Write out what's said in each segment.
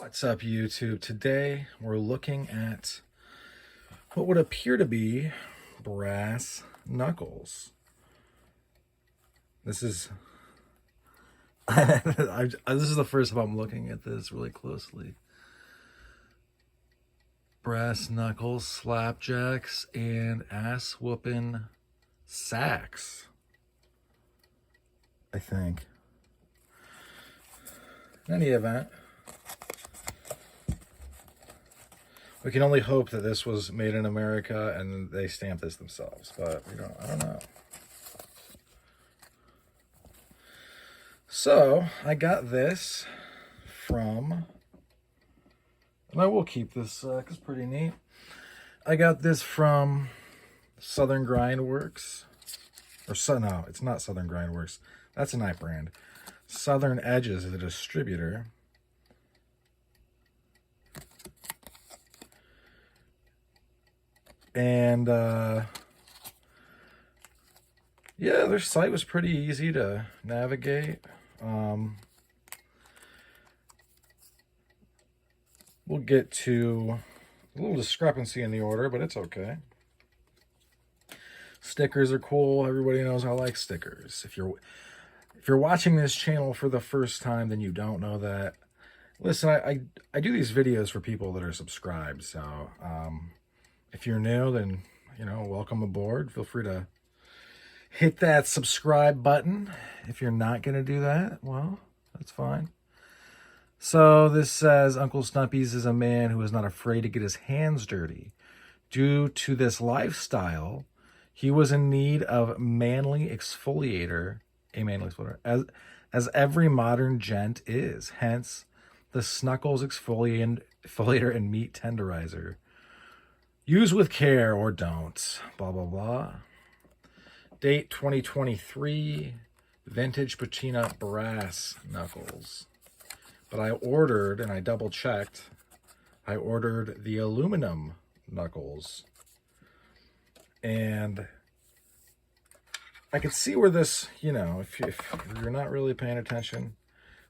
What's up, YouTube? Today we're looking at what would appear to be brass knuckles. This is this is the first time I'm looking at this really closely. Brass knuckles, slapjacks, and ass whooping sacks, I think. In any event, we can only hope that this was made in America and they stamped this themselves, but I don't know. So I got this from, and I will keep this because it's pretty neat. I got this from Southern Grindworks, no, it's not Southern Grindworks. That's a knife brand. Southern Edges is a distributor. And yeah, their site was pretty easy to navigate. We'll get to a little discrepancy in the order, but it's okay. Stickers are cool. Everybody knows I like stickers. If you're watching this channel for the first time, then you don't know that. Listen, I do these videos for people that are subscribed, so if you're new, then, welcome aboard. Feel free to hit that subscribe button. If you're not going to do that, well, that's fine. So this says, Uncle Snuppies is a man who is not afraid to get his hands dirty. Due to this lifestyle, he was in need of a manly exfoliator, as every modern gent is. Hence, the Snuckles exfoliator and meat tenderizer. Use with care or don't. Blah, blah, blah. Date 2023. Vintage patina brass knuckles. But I ordered, and I double checked, I ordered the aluminum knuckles. And I could see where this, if you're not really paying attention,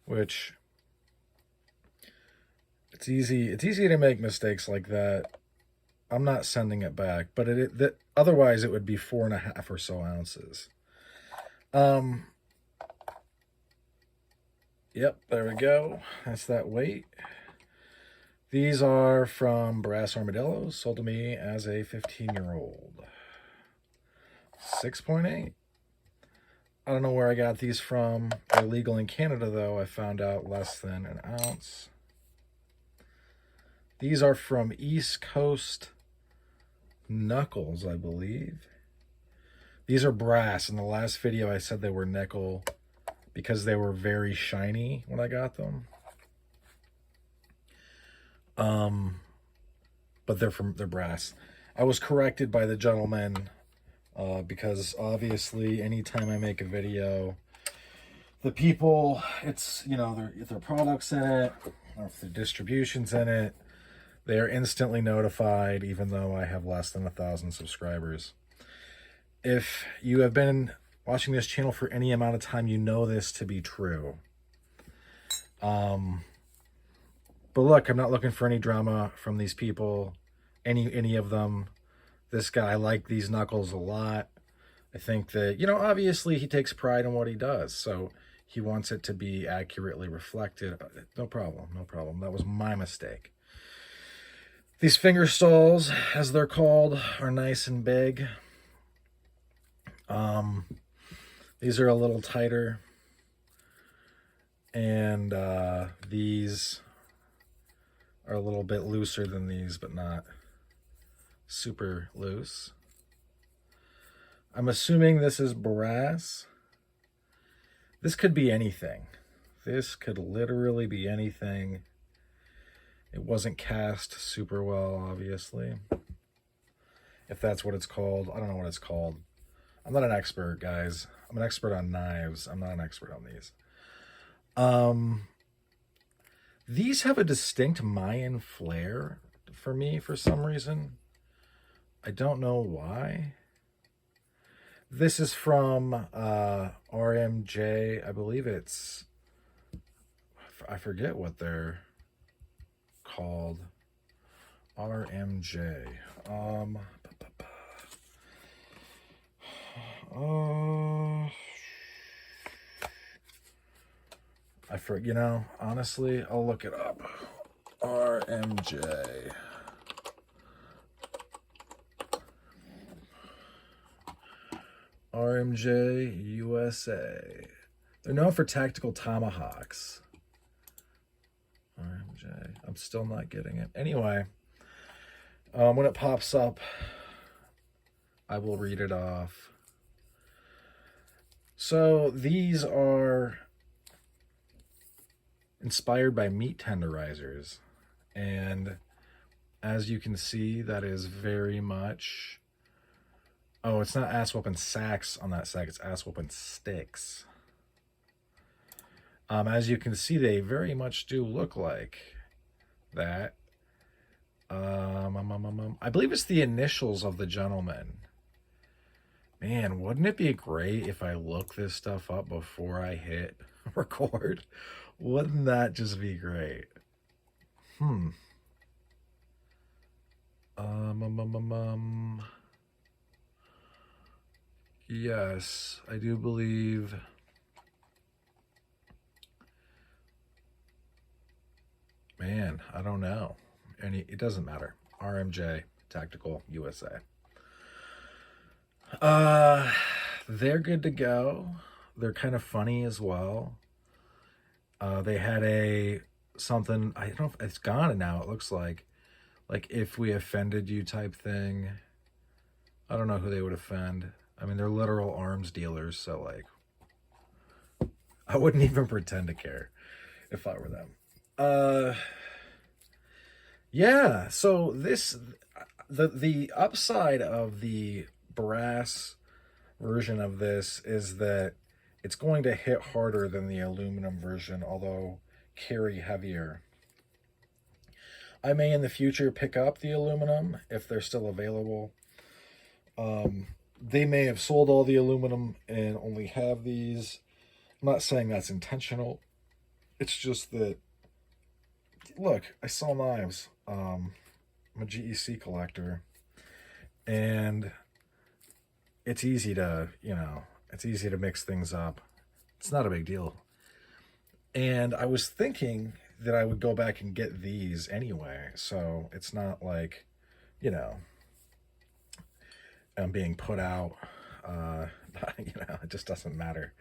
which it's easy to make mistakes like that. I'm not sending it back, but otherwise it would be 4.5 or so ounces. Yep, there we go. That's that weight. These are from Brass Armadillos, sold to me as a 15-year-old. 6.8. I don't know where I got these from. They're legal in Canada, though. I found out less than an ounce. These are from East Coast Knuckles, I believe. These are brass. In the last video, I said they were nickel because they were very shiny when I got them. But they're brass. I was corrected by the gentleman because obviously anytime I make a video, the people, it's, if their products in it or if their distribution's in it, they are instantly notified, even though I have less than 1,000 subscribers. If you have been watching this channel for any amount of time, you know this to be true. But look, I'm not looking for any drama from these people, any of them. This guy, I like these knuckles a lot. I think that, obviously he takes pride in what he does, so he wants it to be accurately reflected. No problem, no problem. That was my mistake. These finger stalls, as they're called, are nice and big. These are a little tighter. And these are a little bit looser than these, but not super loose. I'm assuming this is brass. This could be anything. This could literally be anything. It wasn't cast super well, obviously. If that's what it's called. I don't know what it's called. I'm not an expert, guys. I'm an expert on knives. I'm not an expert on these. These have a distinct Mayan flair for me for some reason. I don't know why. This is from RMJ. I believe I forget what their called RMJ. You know, honestly, I'll look it up. RMJ. RMJ USA. They're known for tactical tomahawks. RMJ. I'm still not getting it. Anyway, when it pops up, I will read it off. So these are inspired by meat tenderizers. And as you can see, that is very much... Oh, it's not ass whooping sacks on that sack. It's ass whooping sticks. As you can see, they very much do look like that. I believe it's the initials of the gentleman. Man, wouldn't it be great if I look this stuff up before I hit record? Wouldn't that just be great? Yes, I do believe... Man, I don't know. It doesn't matter. RMJ Tactical USA. They're good to go. They're kind of funny as well. They had something, I don't know if it's gone now, it looks like if we offended you type thing. I don't know who they would offend. I mean, they're literal arms dealers, so like, I wouldn't even pretend to care if I were them. Yeah, so the upside of the brass version of this is that it's going to hit harder than the aluminum version, although carry heavier. I may in the future pick up the aluminum if they're still available. They may have sold all the aluminum and only have these. I'm not saying that's intentional. It's just that, look, I sell knives. I'm a GEC collector, and it's easy to, it's easy to mix things up. It's not a big deal. And I was thinking that I would go back and get these anyway, so it's not like, I'm being put out. It just doesn't matter.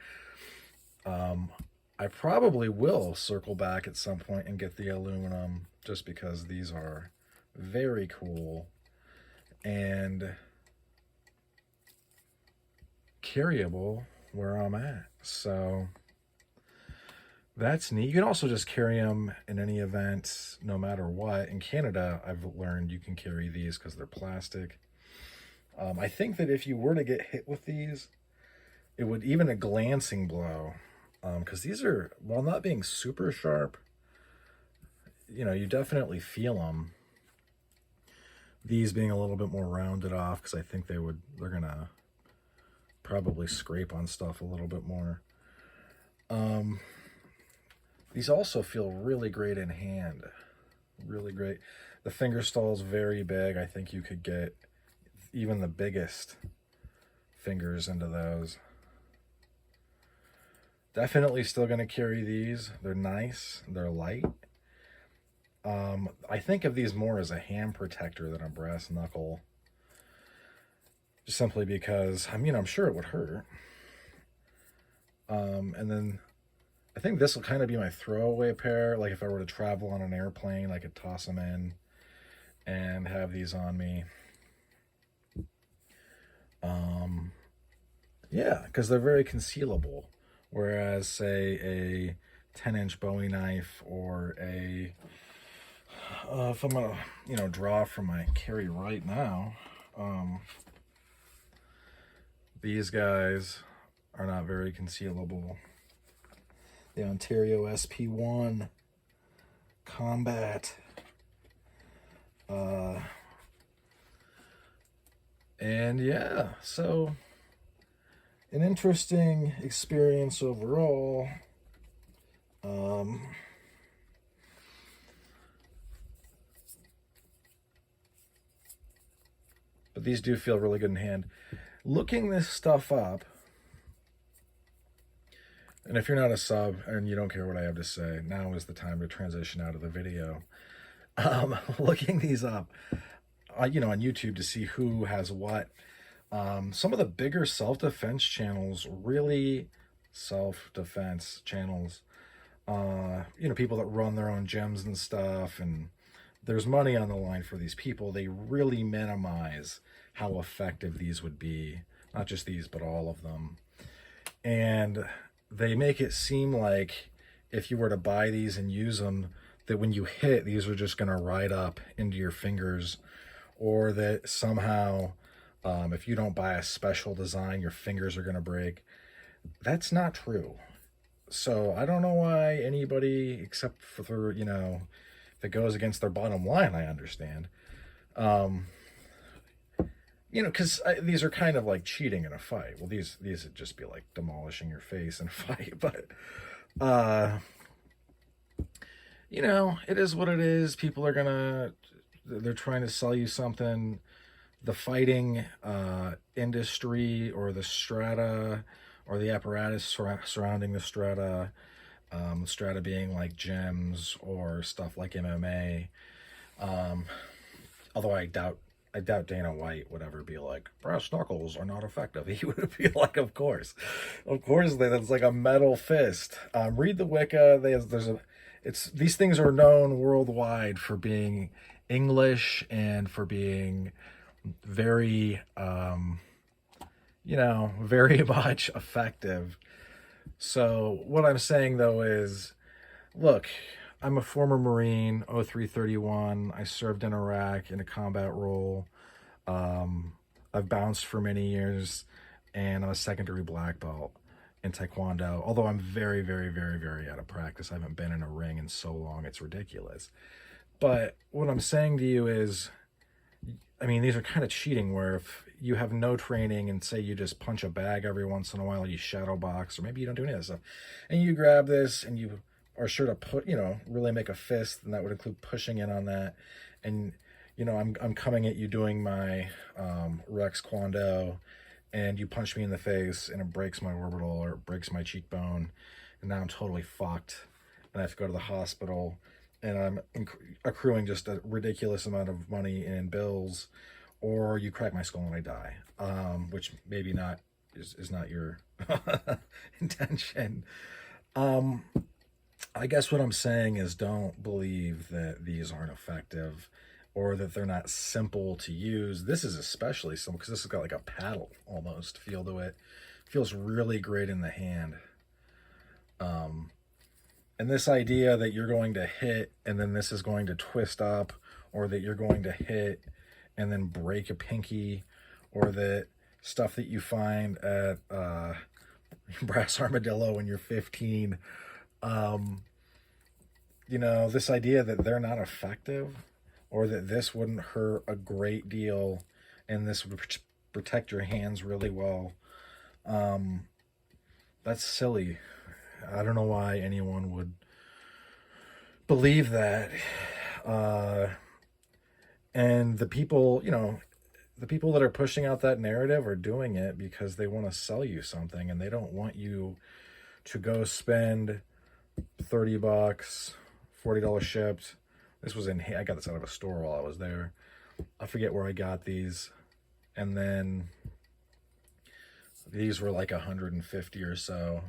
I probably will circle back at some point and get the aluminum, just because these are very cool and carryable where I'm at. So that's neat. You can also just carry them in any event, no matter what. In Canada, I've learned you can carry these because they're plastic. I think that if you were to get hit with these, it would, even a glancing blow, because these are, while not being super sharp, you definitely feel them. These being a little bit more rounded off, because I think they're gonna probably scrape on stuff a little bit more. These also feel really great in hand. Really great. The finger stall is very big. I think you could get even the biggest fingers into those. Definitely still going to carry these. They're nice. They're light. I think of these more as a hand protector than a brass knuckle. Just simply because, I'm sure it would hurt. And then I think this will kind of be my throwaway pair. Like if I were to travel on an airplane, I could toss them in and have these on me. Yeah, because they're very concealable. Whereas, say, a 10-inch Bowie knife or if I'm going to, draw from my carry right now, these guys are not very concealable. The Ontario SP1 Combat. And yeah, so an interesting experience overall. but these do feel really good in hand. Looking this stuff up, and if you're not a sub and you don't care what I have to say, now is the time to transition out of the video. Looking these up, on YouTube to see who has what. Some of the bigger self-defense channels, really self-defense channels, people that run their own gyms and stuff, and there's money on the line for these people. They really minimize how effective these would be. Not just these, but all of them. And they make it seem like if you were to buy these and use them, that when you hit, these are just going to ride up into your fingers, or that somehow if you don't buy a special design, your fingers are going to break. That's not true. So I don't know why anybody, except for if it goes against their bottom line, I understand. Because these are kind of like cheating in a fight. Well, these would just be like demolishing your face in a fight. But, it is what it is. People are they're trying to sell you something. The fighting industry, or the strata, or the apparatus surrounding the strata, strata being like gyms or stuff like MMA. Although I doubt Dana White would ever be like, brass knuckles are not effective. He would be like, of course, that's like a metal fist. Read the Wicca. These things are known worldwide for being English and for being very, very much effective. So what I'm saying though is, look, I'm a former Marine, 0331. I served in Iraq in a combat role. I've bounced for many years, and I'm a secondary black belt in Taekwondo. Although I'm very, very, very, very out of practice. I haven't been in a ring in so long, it's ridiculous. But what I'm saying to you is, these are kind of cheating, where if you have no training and say you just punch a bag every once in a while, you shadow box, or maybe you don't do any of this stuff, and you grab this and you are sure to really make a fist, and that would include pushing in on that. And, I'm coming at you doing my Rex Kwon Do, and you punch me in the face and it breaks my orbital or it breaks my cheekbone, and now I'm totally fucked and I have to go to the hospital, and I'm accruing just a ridiculous amount of money in bills, or you crack my skull and I die, which maybe not is not your intention. I guess what I'm saying is, don't believe that these aren't effective or that they're not simple to use. This is especially simple because this has got like a paddle almost feel to it. Feels really great in the hand. And this idea that you're going to hit and then this is going to twist up, or that you're going to hit and then break a pinky, or that stuff that you find at Brass Armadillo when you're 15, this idea that they're not effective, or that this wouldn't hurt a great deal and this would protect your hands really well, that's silly. I don't know why anyone would believe that. And the people that are pushing out that narrative are doing it because they want to sell you something, and they don't want you to go spend $30, $40 shipped. I got this out of a store while I was there. I forget where I got these. And then these were like 150 or so.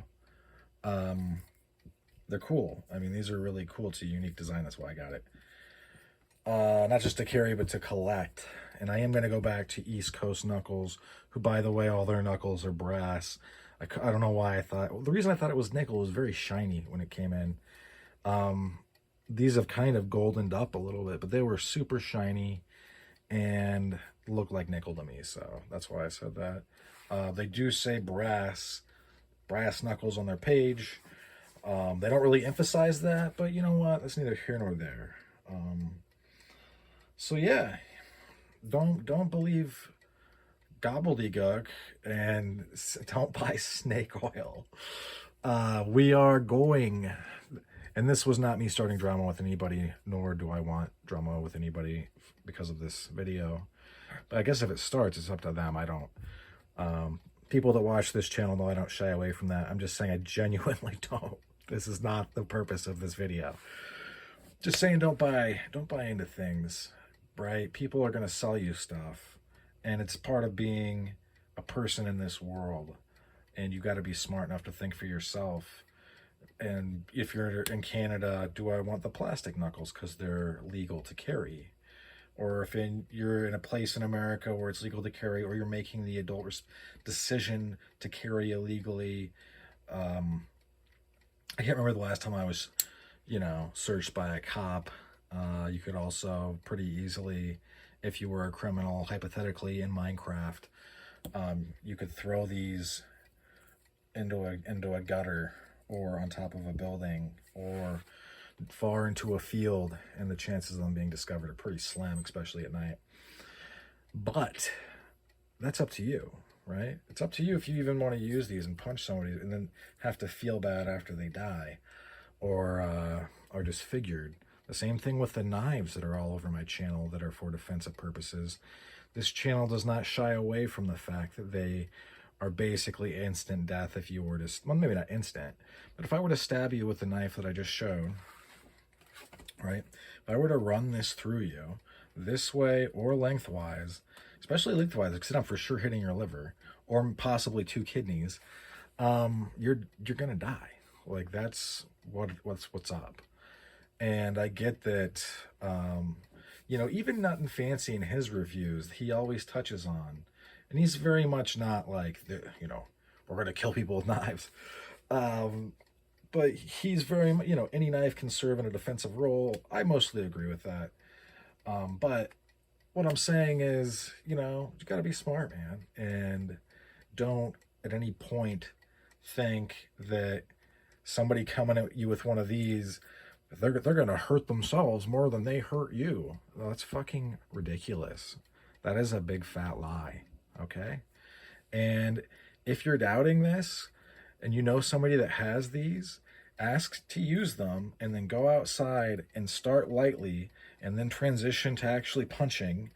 They're cool. These are really cool. It's a unique design. That's why I got it. Not just to carry, but to collect. And I am going to go back to East Coast Knuckles, who, by the way, all their knuckles are brass. I don't know why the reason I thought it was nickel was very shiny when it came in. These have kind of goldened up a little bit, but they were super shiny and look like nickel to me. So that's why I said that. They do say brass knuckles on their page. They don't really emphasize that, but you know what? That's neither here nor there. So yeah, don't believe gobbledygook, and don't buy snake oil. We are going, And this was not me starting drama with anybody, nor do I want drama with anybody because of this video. But I guess if it starts, it's up to them. I don't. People that watch this channel know I don't shy away from that. I'm just saying I genuinely don't. This is not the purpose of this video. Just saying don't buy into things, right? People are going to sell you stuff. And it's part of being a person in this world. And you got to be smart enough to think for yourself. And if you're in Canada, do I want the plastic knuckles because they're legal to carry? Or if you're in a place in America where it's legal to carry, or you're making the adult decision to carry illegally. I can't remember the last time I was, searched by a cop. You could also pretty easily, if you were a criminal, hypothetically in Minecraft, you could throw these into a gutter or on top of a building or far into a field, and the chances of them being discovered are pretty slim, especially at night. But that's up to you, right? It's up to you if you even want to use these and punch somebody and then have to feel bad after they die or are disfigured. The same thing with the knives that are all over my channel that are for defensive purposes. This channel does not shy away from the fact that they are basically instant death if you were to, well, maybe not instant, but if I were to stab you with the knife that I just showed, right? If I were to run this through you this way or lengthwise, especially lengthwise, because I'm for sure hitting your liver or possibly 2 kidneys, you're gonna die. Like that's what's up. And I get that, even Nothing Fancy in his reviews, he always touches on, and he's very much not like we're gonna kill people with knives. But he's very, any knife can serve in a defensive role. I mostly agree with that. But what I'm saying is, you got to be smart, man. And don't at any point think that somebody coming at you with one of these, they're going to hurt themselves more than they hurt you. Well, that's fucking ridiculous. That is a big fat lie, okay? And if you're doubting this, and you know somebody that has these, ask to use them and then go outside and start lightly and then transition to actually punching.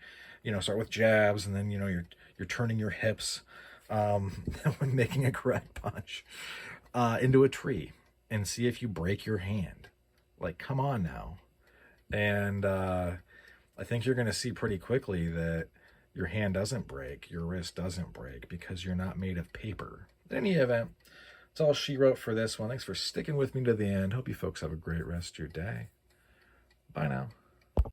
Start with jabs and then, you're turning your hips when making a correct punch into a tree and see if you break your hand. Like, come on now. And I think you're going to see pretty quickly that your hand doesn't break, your wrist doesn't break because you're not made of paper. In any event, that's all she wrote for this one. Thanks for sticking with me to the end. Hope you folks have a great rest of your day. Bye now.